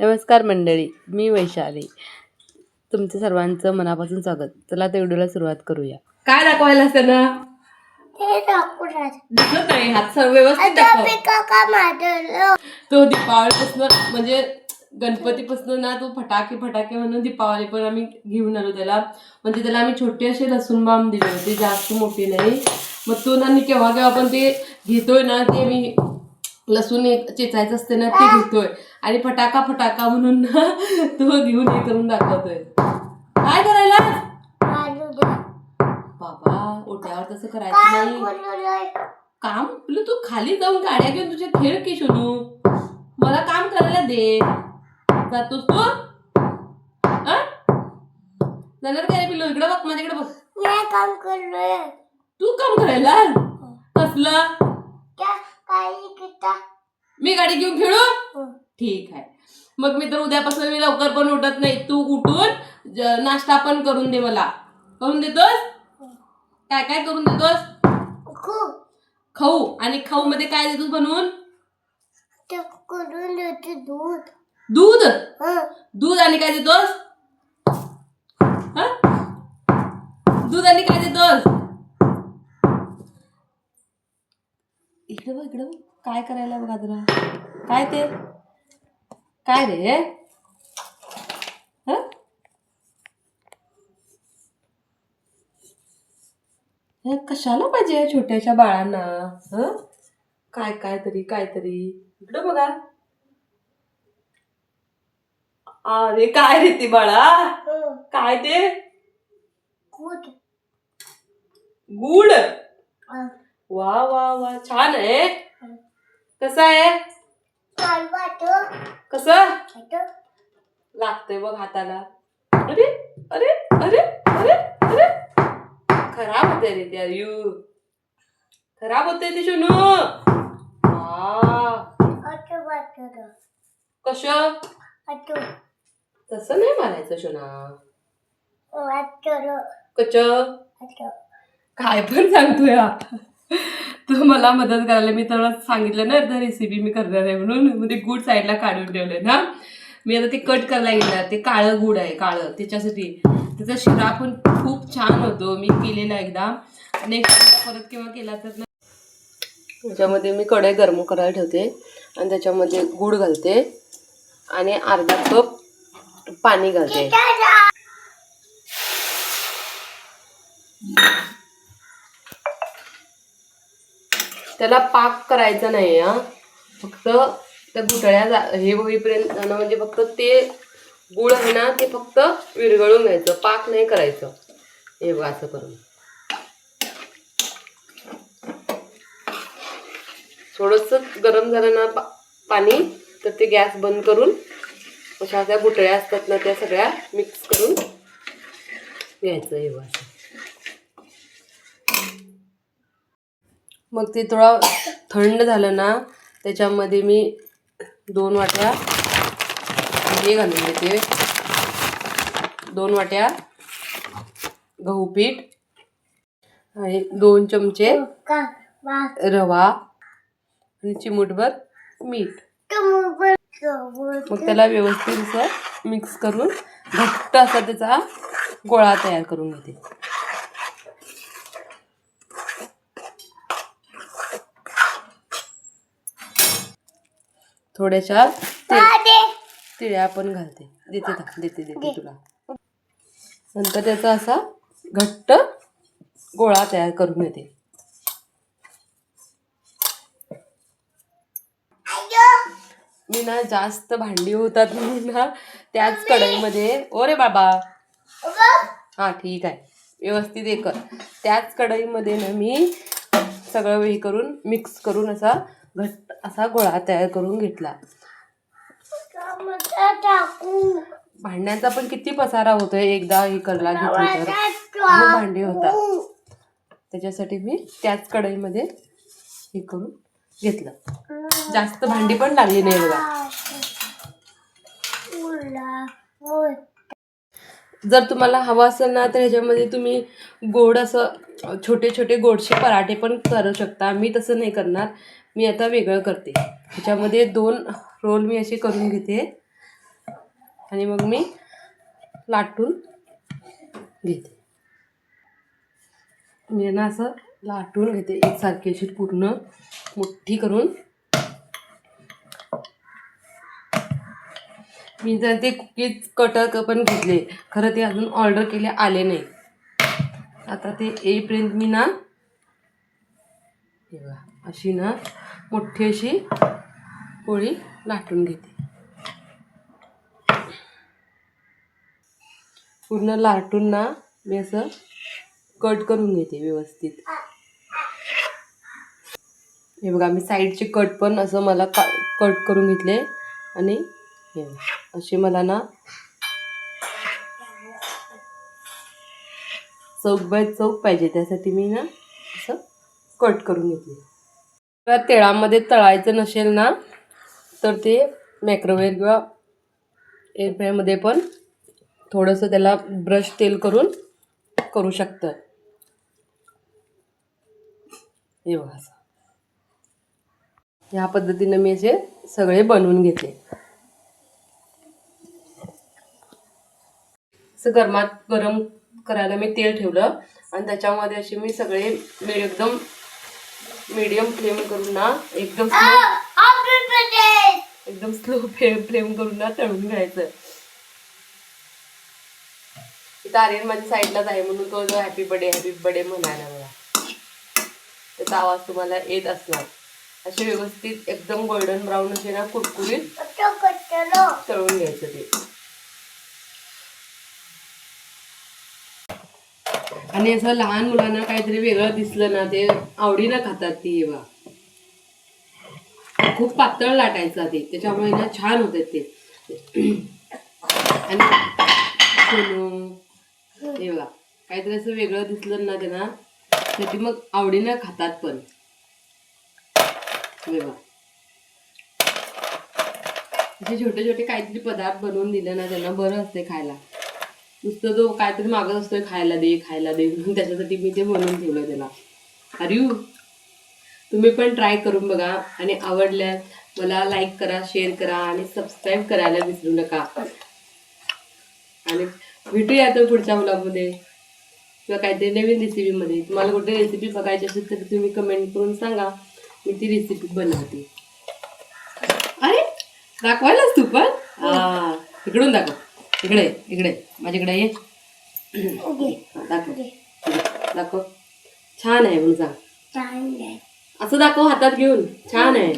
नमस्कार मंडळी, मी वैशाली. तुमचं सर्वांचं मनापासून स्वागत. चला तर व्हिडिओला सुरुवात करूया. काय दाखवायला असतं ना? दिसत नाही, हात सर्व व्यवस्थित दाखव. तो दीपावलीपासून म्हणजे गणपतीपासून ना तो फटाके म्हणून दीपावली पण आम्ही घेऊन आलो त्याला. म्हणजे त्याला आम्ही छोटे असे लसूण बाम दिले होते, जास्त मोठे नाही. मग तो ना केव्हा पण ते घेतोय ना, ते मी लसूण चेचायचं असते ना ते घेतोय आणि फटाका म्हणून ना तो घेऊन हे करून दाखवतोय. काय करायला बाबा, ओट्यावर तसं करायचं नाही. काम तुला, तू खाली जाऊन गाड्या घेऊन तुझे खेळ की शोनू. मला काम करायला दे. जातोस तू जाणार काय पिल्लू? इकडे बघ, माझ्याकडे बघ. काम करलोय. तू काम करायला कसलं? मी गाडी घेऊन खेळू? ठीक आहे. मग मी तर उद्यापासून मी लवकर पण उठत नाही. तू उठून नाश्ता पण करून दे मला. करून देतोस? काय काय करून देतोस? खाऊ. आणि खाऊ मध्ये काय देतोस बनवून? दूध. दूध दूध आणि काय देतोस? दूध आणि काय देतोस? इकडे बघ, इकडे बघ. काय करायला बघा तुला. काय ते? काय रे? कशाला पाहिजे छोट्याशा बाळांना? काहीतरी इकडं बघा. अरे काय रे ती बाळा? काय ते? गुड. वा वा वा, छान आहे. कसं आहे? कसं लागतंय बघ हाताला. अरे अरे अरे अरे अरे, खराब होते रे ते. यू खराब होते ते शोनू. कसं? तसं नाही मारायचं शोना. कच काय पण सांगतोय. तू मला मदत करायला. मी तर सांगितलं ना तर रेसिपी मी करणार आहे म्हणून. म्हणजे गुड साईडला काढून ठेवलंय ना. मी आता ते कट करायला घेणार. ते काळं गुड आहे, काळं. त्याच्यासाठी त्याचा शिरा पण खूप छान होतो. मी केलेला एकदा. नेक्स्ट परत केव्हा केला तर ना. त्याच्यामध्ये मी कढई गरम करायला ठेवते आणि त्याच्यामध्ये गुड घालते आणि अर्धा कप पाणी घालते. त्याला पाक करायचा नाही हा. फक्त त्या गुठळ्या हे होईपर्यंत म्हणजे फक्त ते गुळ आहे ना ते फक्त विरघळून घ्यायचं. पाक नाही करायचं. हे बघ असं करून थोडंसं गरम झालं ना पाणी तर ते गॅस बंद करून अशा त्या गुठळ्या असतात ना त्या सगळ्या मिक्स करून घ्यायचं. हे बघ. मग ते थोडं थंड झालं ना त्याच्यामध्ये मी 2 वाट्या हे घालून देते. 2 वाट्या गहू पीठ आणि 2 चमचे रवा आणि चिमूटभर मीठ. मग त्याला व्यवस्थित असं मिक्स करून घट्ट असा त्याचा गोळा तयार करून घेते. थोड्याशा तिळ्या पण घालते. देते तुला. नंतर त्याचा असा घट्ट गोळा तयार करून घेते. मी ना जास्त भांडी होतात म्हणून ना त्याच कढईमध्ये. ओरे बाबा, हा ठीक आहे, व्यवस्थित हे कर. त्याच कढईमध्ये ना मी सगळं हे करून मिक्स करून असा घट्ट असा गोळा तयार करून घेतला. भांड्यांचा पण किती पसारा होतोय. एकदा हे करायला घेतली तर भांडी होतात. त्याच्यासाठी मी त्याच कढईमध्ये हे करून घेतलं. जास्त भांडी पण लागली नाही बघा. जर तुम्हाला हवं असेल ना तर ह्याच्यामध्ये तुम्ही गोड असं छोटे गोडशे पराठे पण करू शकता. मी तसं नाही करणार. मी आता वेगळं करते. ह्याच्यामध्ये 2 रोल मी असे करून घेते आणि मग मी लाटून घेते. मी ना असं लाटून घेते एकसारखी अशी पूर्ण मोठी करून. मी तर ते कुकीज कटर पण घेतले, खरं ते अजून ऑर्डर केले आले नाही. आता ते येईपर्यंत मी ना हे बघा अशी ना मोठी अशी पोळी लाटून घेते. पूर्ण लाटून ना मी असं कट करून घेते व्यवस्थित. हे बघा मी साईडचे कट पण असं मला कट करून घेतले. आणि हे असे मला ना चौक बाय चौक पाहिजे, त्यासाठी मी ना असं कट करून घेतले. तर तेळामध्ये तळायचं नसेल ना तर ते मायक्रोवेव्ह किंवा एअरफ्रायरमध्ये पण थोडंसं त्याला ब्रश तेल करून करू शकतं. हे बघा असं ह्या पद्धतीने मी असे सगळे बनवून घेते. असं गरम करायला मी तेल ठेवलं आणि त्याच्यामध्ये असे मी सगळे एकदम मीडियम फ्लेम करून ना एकदम स्लो फ्लेम करून ना तळून घ्यायचं. इथं आर्यन माझ्या साईडलाच आहे म्हणून तो जो हॅपी बर्थडे म्हणायला मला, त्याचा आवाज तुम्हाला येत असणार. असे व्यवस्थित एकदम गोल्डन ब्राऊन असे ना कुरकुरीत तळून घ्यायचं ते. आणि असं लहान मुलांना काहीतरी वेगळं दिसलं ना ते आवडीनं खातात ती. बघा खूप पातळ लाटायचं ते, त्याच्यामुळे ना छान होते ते. आणि हे बघा काहीतरी असं वेगळं दिसलं ना ते ना त्याची मग आवडीनं खातात पण. हे बघा असे छोटे छोटे काहीतरी पदार्थ बनवून दिले ना त्यांना बरं असते खायला. नुसतं तो काहीतरी मागत असतोय खायला दे म्हणून त्याच्यासाठी मी ते बनवून ठेवलं त्याला. अरे तुम्ही पण ट्राय करून बघा आणि आवडल्यास मला लाईक करा, शेअर करा आणि सबस्क्राईब करायला विसरू नका. आणि भेटूया तर पुढच्या व्लॉगमध्ये किंवा काहीतरी नवीन रेसिपीमध्ये. तुम्हाला कुठे रेसिपी बघायची असेल तर तुम्ही कमेंट करून सांगा, मी ती रेसिपी बनवते. अरे दाखवायलाच तू पण इकडून दाखव. इकडे माझ्याकडे ये. दाखव छान आहे म्हणून सांग. असं दाखव हातात घेऊन. छान आहे.